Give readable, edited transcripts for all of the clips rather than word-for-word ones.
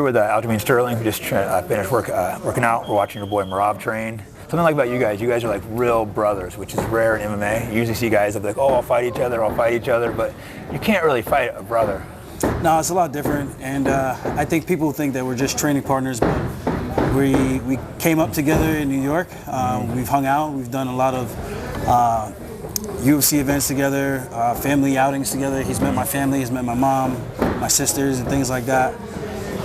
with Aljamain Sterling, who just finished working out. We're watching your boy Merab train. Something like about you guys are like real brothers, which is rare in MMA. You usually see guys that be like, oh, I'll fight each other, but you can't really fight a brother. No, it's a lot different, and I think people think that we're just training partners, but we came up together in New York. We've hung out, we've done a lot of UFC events together, family outings together. He's met my family, he's met my mom, my sisters, and things like that.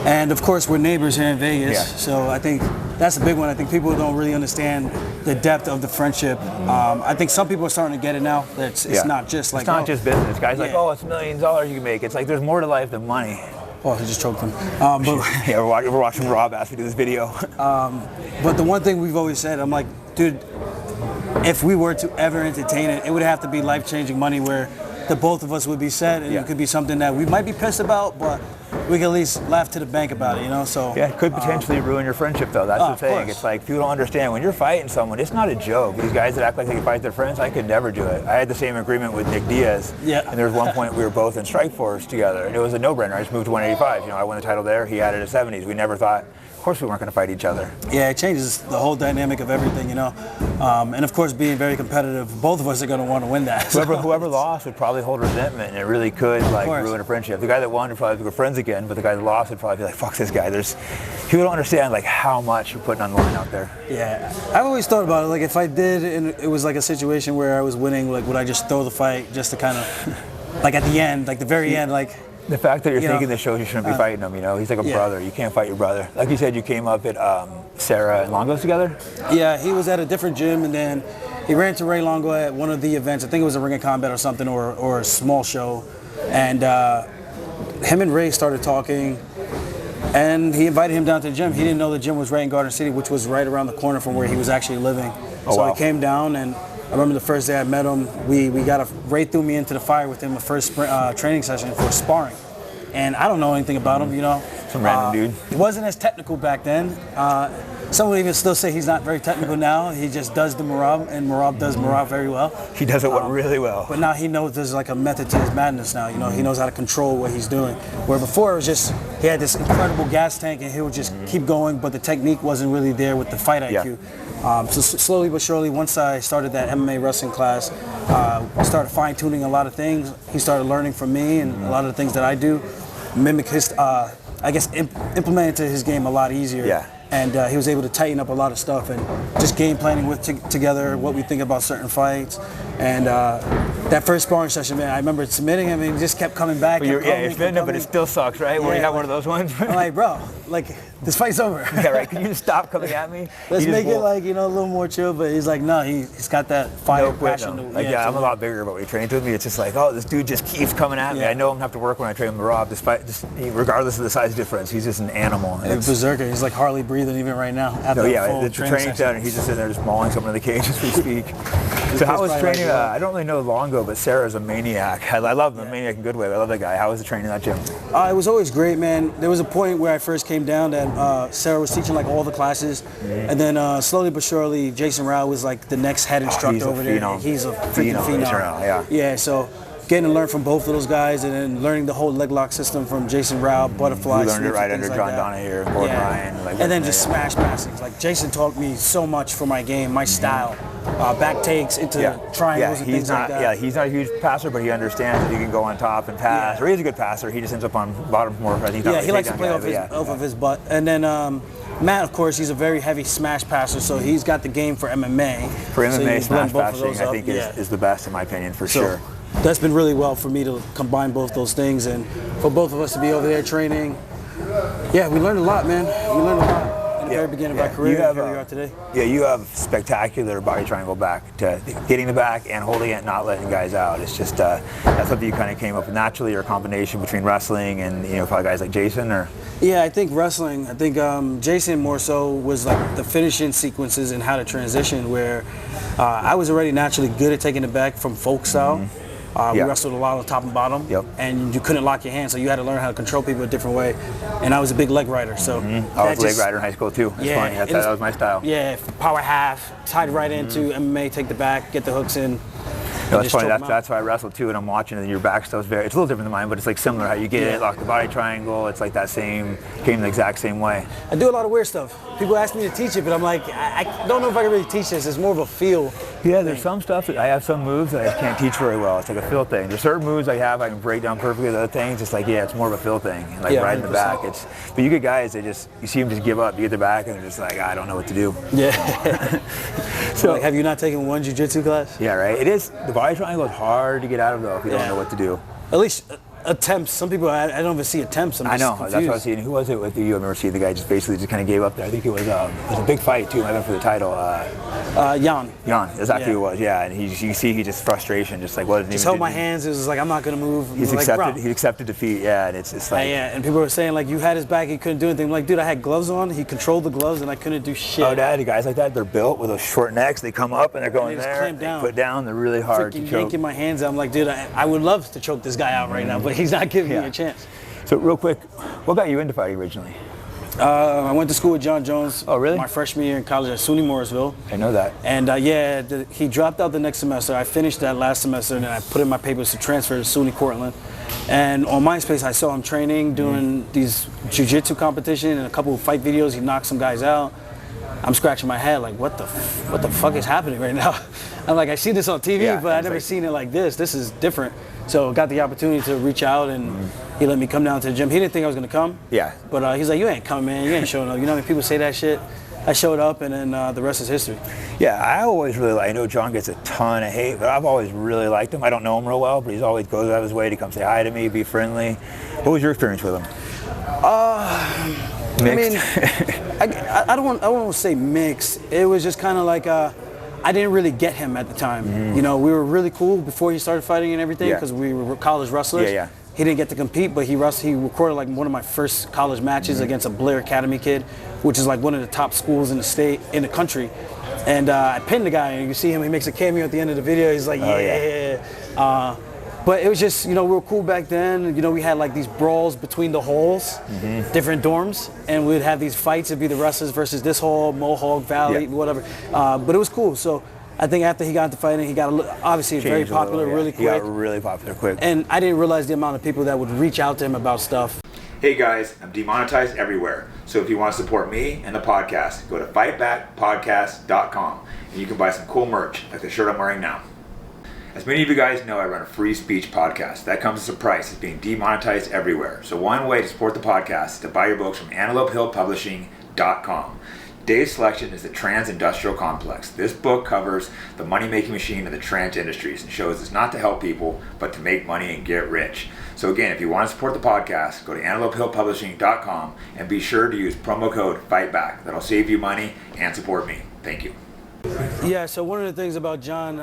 And of course, we're neighbors here in Vegas, so I think that's a big one. I think people don't really understand the depth of the friendship. I think some people are starting to get it now. That it's not just like, it's not just business. Guys like, oh, it's millions of dollars you can make. It's like there's more to life than money. Oh, he just choked him. Yeah, we're watching Rob ask me to do this video. But the one thing we've always said, I'm like, dude, if we were to ever entertain it, it would have to be life-changing money where the both of us would be set, and it could be something that we might be pissed about, but we can at least laugh to the bank about it, you know? So yeah, it could potentially ruin your friendship, though. That's the thing. It's like, people don't understand. When you're fighting someone, it's not a joke. These guys that act like they can fight their friends, I could never do it. I had the same agreement with Nick Diaz, and there was one point we were both in Strikeforce together, and it was a no-brainer. I just moved to 185. You know, I won the title there. He had it at 70s. We never thought, of course, we weren't going to fight each other. Yeah, it changes the whole dynamic of everything, you know? And of course, being very competitive, both of us are going to want to win that. Whoever lost would probably hold resentment, and it really could ruin a friendship. The guy that won would probably be good friends again, but the guy that lost would probably be like, fuck this guy. People don't understand like how much you're putting on the line out there. Yeah, I've always thought about it, like if I did, and it was like a situation where I was winning, like would I just throw the fight just to kind of, like at the end, like the very end, like. The fact that you're thinking this shows you shouldn't be fighting him, you know? He's like a brother. You can't fight your brother. Like you said, you came up at Sarah and Longo's together? Yeah, he was at a different gym, and then he ran to Ray Longo at one of the events. I think it was a Ring of Combat or something, or a small show. And him and Ray started talking, and he invited him down to the gym. He didn't know the gym was right in Garden City, which was right around the corner from where he was actually living. He came down, and I remember the first day I met him, Ray threw me into the fire with him the first training session for sparring. And I don't know anything about him, you know. Some random dude. He wasn't as technical back then. Some would even still say he's not very technical now. He just does the Merab, and Merab does Merab very well. He does it really well. But now he knows there's like a method to his madness now, you know. He knows how to control what he's doing. Where before it was just, he had this incredible gas tank and he would just keep going, but the technique wasn't really there with the fight IQ. So slowly but surely, once I started that MMA wrestling class, I started fine-tuning a lot of things. He started learning from me, and a lot of the things that I do, mimic his, I guess, implement into his game a lot easier. Yeah. And he was able to tighten up a lot of stuff and just game planning together, what we think about certain fights. And that first sparring session, man, I remember submitting him and he just kept coming back. You're submitting him, but it still sucks, right? When you have one of those ones. I'm like, bro, like, this fight's over. Yeah, right. Can you just stop coming at me? Let's make it like, you know, a little more chill. But he's like, no, he's got that fire passion. I'm a lot bigger, but when he trains with me, it's just like, oh, this dude just keeps coming at me. I know I'm gonna have to work when I train with Merab, regardless of the size difference. He's just an animal. He's a berserker. He's like hardly breathing even right now. The training's done, and he's just sitting there just mauling someone in the cage as we speak. So how was training? I don't really know Longo, but Sarah's a maniac. I love him, a maniac in a good way. I love that guy. How was the training in that gym? It was always great, man. There was a point where I first came down that Sarah was teaching like all the classes, and then slowly but surely, Jason Rao was like the next head instructor over there. He's a freaking phenom. Yeah. So getting to learn from both of those guys, and then learning the whole leg lock system from Jason Rao, butterfly. You learned it right under John Donahue, Gordon Ryan. And then just smash passings. Like Jason taught me so much for my game, my style, back takes into triangles and things like that. Yeah, he's not a huge passer, but he understands that he can go on top and pass. Or he's a good passer. He just ends up on bottom more. I think he likes to play off of his butt. And then Matt, of course, he's a very heavy smash passer, so he's got the game for MMA. For MMA, smash passing, I think is the best in my opinion, for sure. That's been really well for me to combine both those things, and for both of us to be over there training. Yeah, we learned a lot, man. We learned a lot in the very beginning of our career, and here we are today. Yeah, you have spectacular body triangle back to getting the back and holding it, not letting guys out. It's just that's something you kind of came up with naturally, or a combination between wrestling and probably guys like Jason, or. Yeah, I think wrestling. I think Jason more so was like the finishing sequences and how to transition, where I was already naturally good at taking it back from folk style. We wrestled a lot on top and bottom, and you couldn't lock your hands, so you had to learn how to control people a different way. And I was a big leg rider, so I was a leg rider in high school too. It's funny. That was my style. Yeah, power half, tied right into MMA, take the back, get the hooks in. No, it's funny. That's why I wrestle too, and I'm watching it. And your back stuff's it's a little different than mine, but it's like similar how you get it, lock the body triangle. It's like that came the exact same way. I do a lot of weird stuff. People ask me to teach it, but I'm like, I don't know if I can really teach this. It's more of a feel. Yeah, there's some stuff that I have some moves that I just can't teach very well. It's like a feel thing. There's certain moves I have I can break down perfectly. The other things, it's like it's more of a feel thing. And like riding the back. But you get guys that you see them just give up. You get the back and they're just like, I don't know what to do. Yeah. So like, have you not taken one jiu-jitsu class? Yeah, right. It is. The body triangle is hard to get out of though if you don't know what to do. At least attempts. Some people, I don't even see attempts. I know. Confused. That's what I was seeing. Who was it with you? I remember seeing the guy just basically just kind of gave up there. I think it was a big fight too. I went for the title. Jan. Jan. That's exactly who it was. Yeah, and you see he just frustration, just like wasn't just even. held my hands. It was like I'm not gonna move. He accepted defeat. Yeah, and it's like. And people were saying like you had his back, he couldn't do anything. I'm like, dude, I had gloves on. He controlled the gloves, and I couldn't do shit. Oh, Dad, guys like that, they're built with those short necks. They come up and they're going they there. Clamp down. They put down. They're really hard to choke. Yanking my hands out. I'm like, dude, I would love to choke this guy out right now, but he's not giving me a chance. So real quick, what got you into fighting originally? I went to school with John Jones. Oh, really? My freshman year in college at SUNY Morrisville. I know that. And he dropped out the next semester. I finished that last semester, and then I put in my papers to transfer to SUNY Cortland. And on MySpace, I saw him training, doing these jiu-jitsu competition and a couple of fight videos. He knocked some guys out. I'm scratching my head like, what the fuck is happening right now? I'm like, I see this on TV, but I never seen it like this. This is different. So got the opportunity to reach out, and he let me come down to the gym. He didn't think I was gonna come. Yeah. But he's like, you ain't coming, man. You ain't showing up. You know how many people say that shit? I showed up, and then the rest is history. Yeah, I always really I know John gets a ton of hate, but I've always really liked him. I don't know him real well, but he's always goes out of his way to come say hi to me, be friendly. What was your experience with him? Mixed? I mean, I don't want to say mixed. It was just kind of like I didn't really get him at the time. You know, we were really cool before he started fighting and everything because we were college wrestlers. Yeah. He didn't get to compete, but he recorded like one of my first college matches against a Blair Academy kid, which is like one of the top schools in the country. And I pinned the guy, and you see him. He makes a cameo at the end of the video. He's like, but it was just, you know, we were cool back then. You know, we had like these brawls between the halls, different dorms, and we'd have these fights. It'd be the wrestlers versus this hall, Mohawk Valley, whatever. But it was cool. So I think after he got into fighting, he got obviously very popular really quick. He got really popular quick. And I didn't realize the amount of people that would reach out to him about stuff. Hey guys, I'm demonetized everywhere. So if you want to support me and the podcast, go to fightbackpodcast.com and you can buy some cool merch like the shirt I'm wearing now. As many of you guys know, I run a free speech podcast. That comes as a price. It's being demonetized everywhere. So one way to support the podcast is to buy your books from AntelopeHillPublishing.com. Today's selection is The Trans Industrial Complex. This book covers the money-making machine of the trans industries and shows it's not to help people, but to make money and get rich. So again, if you want to support the podcast, go to AntelopeHillPublishing.com and be sure to use promo code FIGHTBACK. That'll save you money and support me. Thank you. Yeah, so one of the things about John,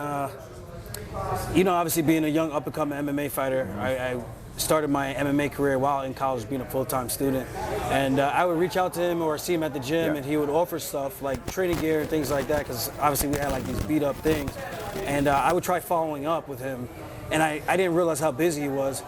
you know, obviously being a young up-and-coming MMA fighter, I started my MMA career while in college being a full-time student. And I would reach out to him or see him at the gym and he would offer stuff like training gear and things like that because obviously we had like these beat-up things. And I would try following up with him and I didn't realize how busy he was.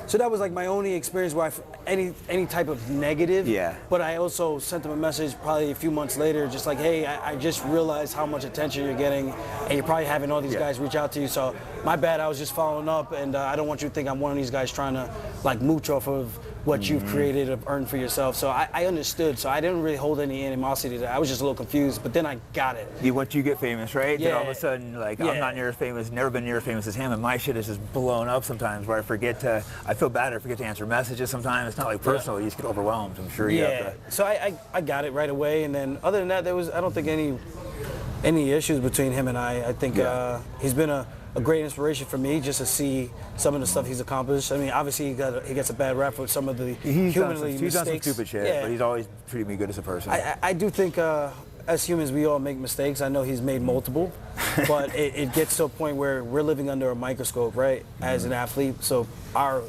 So that was like my only experience where any type of negative. Yeah. But I also sent him a message probably a few months later, just like, hey, I just realized how much attention you're getting, and you're probably having all these guys reach out to you. So my bad, I was just following up, and I don't want you to think I'm one of these guys trying to like mooch off of what you've created or earned for yourself. So I understood. So I didn't really hold any animosity to that. I was just a little confused, but then I got it. Once you get famous, right? Yeah. Then all of a sudden, like, I'm not near as famous, never been near as famous as him, and my shit is just blown up sometimes where I feel bad, I forget to answer messages sometimes. It's not like personal, you just get overwhelmed. I'm sure you have to. So I got it right away, and then other than that, I don't think any issues between him and I think he's been a great inspiration for me just to see some of the stuff he's accomplished. I mean, obviously he gets a bad rap for some of the He's done mistakes. some stupid shit, but he's always treated me good as a person. I do think as humans we all make mistakes. I know he's made multiple, but it gets to a point where we're living under a microscope, right, as an athlete. So our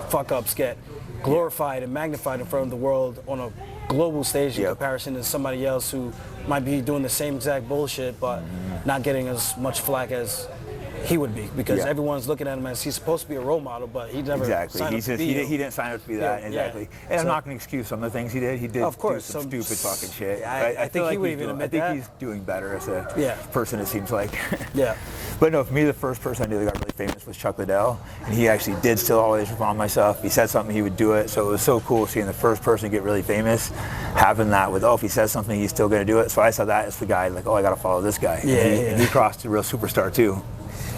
fuck-ups get glorified and magnified in front of the world on a global stage in comparison to somebody else who might be doing the same exact bullshit but not getting as much flack as he would be, because everyone's looking at him as he's supposed to be a role model, but he never signed up to be. He didn't sign up to be that. Exactly. And I'm not going to excuse some of the things he did. He did of course, do some stupid fucking shit. I think he would even admit that. I think he's doing better as a person, it seems like. Yeah. But no, for me, the first person I knew that got really famous was Chuck Liddell, and he actually did still always respond myself. He said something, he would do it, so it was so cool seeing the first person get really famous, having that with, if he says something, he's still going to do it. So I saw that as the guy, like, I got to follow this guy. And he crossed a real superstar too.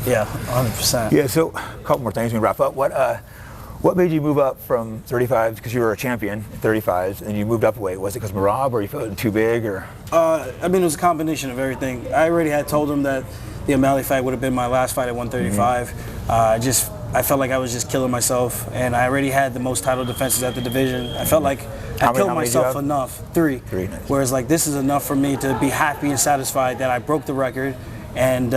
Yeah, 100%. Yeah, so a couple more things we can wrap up. What made you move up from 35s, because you were a champion at 35s, and you moved up a weight? Was it because Merab, or you felt too big, or? I mean, it was a combination of everything. I already had told him that the O'Malley fight would have been my last fight at 135. I felt like I was just killing myself, and I already had the most title defenses at the division. I felt like I killed myself enough. Three. Nice. Whereas, like, this is enough for me to be happy and satisfied that I broke the record and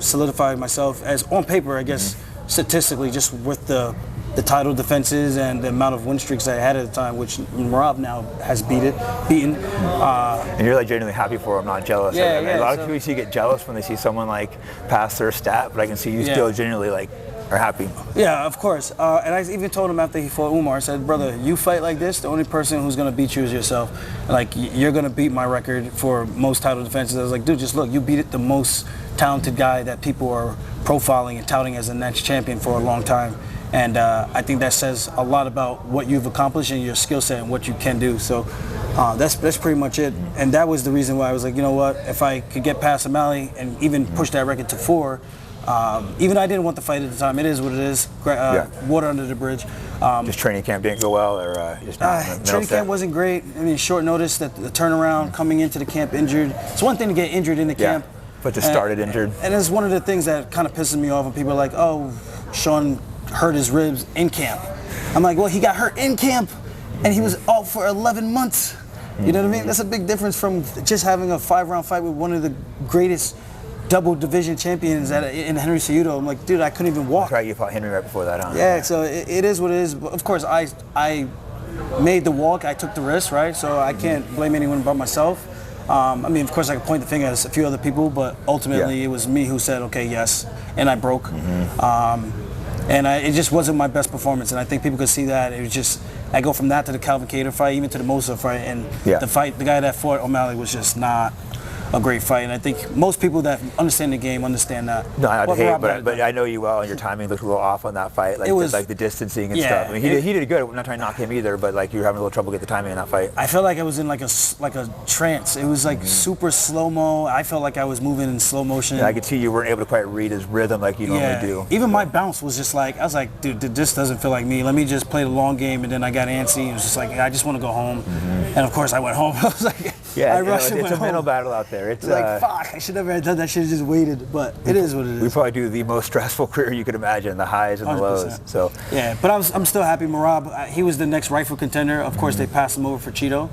solidified myself as, on paper, I guess, statistically, just with the title defenses and the amount of win streaks I had at the time, which Merab now has beaten. And you're like genuinely happy for him, not jealous. A lot of people you see get jealous when they see someone like pass their stat, but I can see you still genuinely like are happy. Yeah, of course. And I even told him after he fought Umar, I said, brother, you fight like this, the only person who's gonna beat you is yourself. Like, you're gonna beat my record for most title defenses. I was like, dude, just look, you beat the most talented guy that people are profiling and touting as the next champion for a long time. And I think that says a lot about what you've accomplished and your skill set and what you can do. So that's pretty much it. And that was the reason why I was like, you know what, if I could get past O'Malley and even push that record to 4, even though I didn't want the fight at the time, it is what it is. Water under the bridge. Just training camp didn't go well, or just training camp wasn't great. I mean, short notice, that the turnaround, coming into the camp injured. It's one thing to get injured in the camp. But to start it injured. And it's one of the things that kind of pisses me off when people are like, oh, Sean hurt his ribs in camp. I'm like, well, he got hurt in camp and he was out for 11 months. You know what I mean? That's a big difference from just having a 5-round fight with one of the greatest double division champions in Henry Cejudo. I'm like, dude, I couldn't even walk. That's right, you fought Henry right before that, huh? Yeah, so it is what it is. Of course, I made the walk, I took the risk, right? So I can't blame anyone but myself. I mean, of course, I could point the finger at a few other people, but ultimately it was me who said, okay, yes, and I broke. And it just wasn't my best performance, and I think people could see that. It was just, I go from that to the Calvin Kattar fight, even to the Mosa fight, and the guy that fought O'Malley was just not a great fight, and I think most people that understand the game understand that. No, I hate it, but I know you well, and your timing looked a little off on that fight, like it was, like the distancing and stuff. I mean, he did good. I'm not trying to knock him either, but like you were having a little trouble getting the timing in that fight. I felt like I was in like a trance. It was like super slow mo. I felt like I was moving in slow motion. Yeah, I could see you weren't able to quite read his rhythm like you normally do. Even my bounce was just like, I was like, dude, this doesn't feel like me. Let me just play the long game, and then I got antsy. It was just like, I just want to go home. And of course, I went home. I was like, I rushed and went home. It's a mental battle out there. It's like, fuck. I should never have done that. I should have just waited, but it is what it is. We probably do the most stressful career you could imagine, the highs and the 100%. Lows. So yeah, but I'm still happy. Merab, he was the next rightful contender. Of course, they passed him over for Cheeto,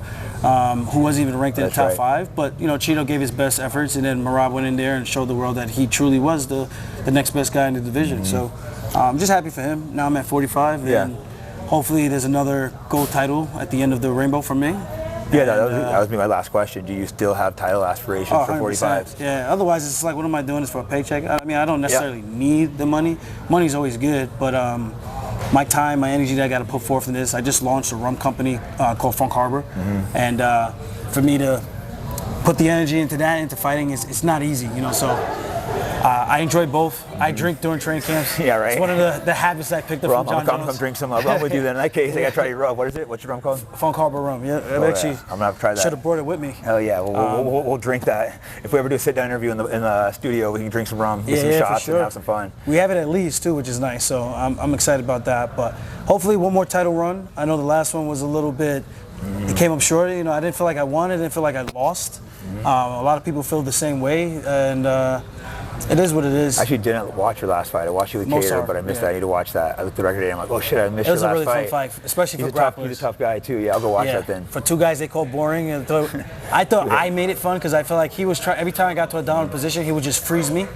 who wasn't even ranked in the top 5. But you know, Cheeto gave his best efforts, and then Merab went in there and showed the world that he truly was the next best guy in the division. So I'm just happy for him. Now I'm at 45, and hopefully there's another gold title at the end of the rainbow for me. Yeah, that was my last question. Do you still have title aspirations for 45s? Yeah, otherwise it's like, what am I doing this for a paycheck? I mean, I don't necessarily need the money. Money's always good, but my time, my energy that I got to put forth in this, I just launched a rum company called Funk Harbor, and for me to put the energy into that, into fighting, it's not easy, you know, so I enjoy both. I drink during training camps. Yeah, right. It's one of the habits I picked up from John Jones. Come drink some rum with you then. In that case, I got to try your rum. What is it? What's your rum called? Funk Harbor rum. Yeah, I'm going to have to try that. Should have brought it with me. Hell yeah, we'll drink that. If we ever do a sit-down interview in the studio, we can drink some rum, get some shots, and have some fun. We have it at Lee's too, which is nice, so I'm excited about that. But hopefully one more title run. I know the last one was a little bit, it came up short. You know, I didn't feel like I won. I didn't feel like I lost. A lot of people feel the same way, and it is what it is. I actually didn't watch your last fight. I watched you with Kattar, but I missed that. I need to watch that. I looked at the record today, I'm like, oh shit, I missed your last fight. It was a really fun fight, especially for grapplers. He's a tough guy too. Yeah, I'll go watch that then. For two guys they call boring, I thought I made it fun because I felt like he was trying. Every time I got to a down position, he would just freeze me.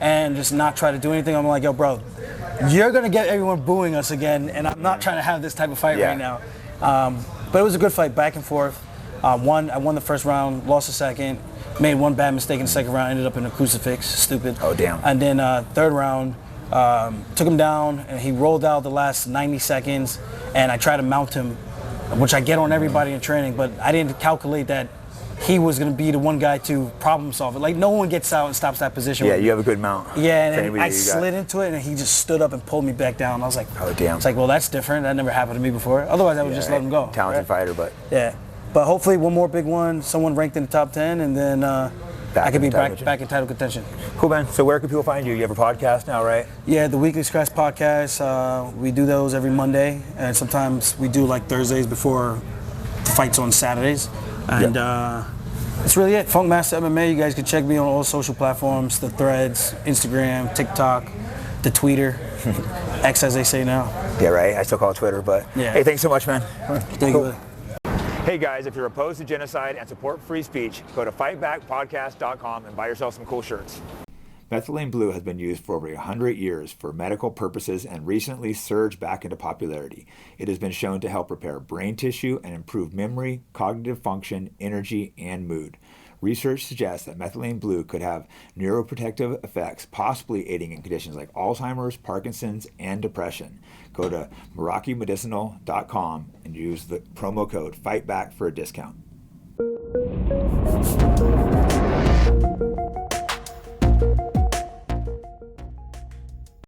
And just not try to do anything. I'm like, yo, bro, you're gonna get everyone booing us again, and I'm not trying to have this type of fight right now. But it was a good fight, back and forth. I won the first round, lost the second. Made one bad mistake in the second round, ended up in a crucifix, stupid. Oh, damn. And then third round, took him down, and he rolled out the last 90 seconds, and I tried to mount him, which I get on everybody in training, but I didn't calculate that he was going to be the one guy to problem solve it. Like, no one gets out and stops that position. Yeah, you have a good mount. Yeah, and then I slid into it, and he just stood up and pulled me back down. I was like, oh, damn. It's like, well, that's different. That never happened to me before. Otherwise, I would just let him go. Talented fighter, but... Yeah. But hopefully one more big one, someone ranked in the top 10, and then I could be back in title contention. Cool, man. So where can people find you? You have a podcast now, right? Yeah, the Weekly Scratch podcast. We do those every Monday, and sometimes we do like Thursdays before the fights on Saturdays. And that's really it. Funkmaster MMA. You guys can check me on all social platforms, the Threads, Instagram, TikTok, the Tweeter, X as they say now. Yeah, right. I still call it Twitter, but hey, thanks so much, man. Thank you. Hey guys, if you're opposed to genocide and support free speech, go to fightbackpodcast.com and buy yourself some cool shirts. Methylene blue has been used for over 100 years for medical purposes and recently surged back into popularity. It has been shown to help repair brain tissue and improve memory, cognitive function, energy, and mood. Research suggests that methylene blue could have neuroprotective effects, possibly aiding in conditions like Alzheimer's, Parkinson's, and depression. Go to MerakiMedicinal.com and use the promo code FIGHTBACK for a discount.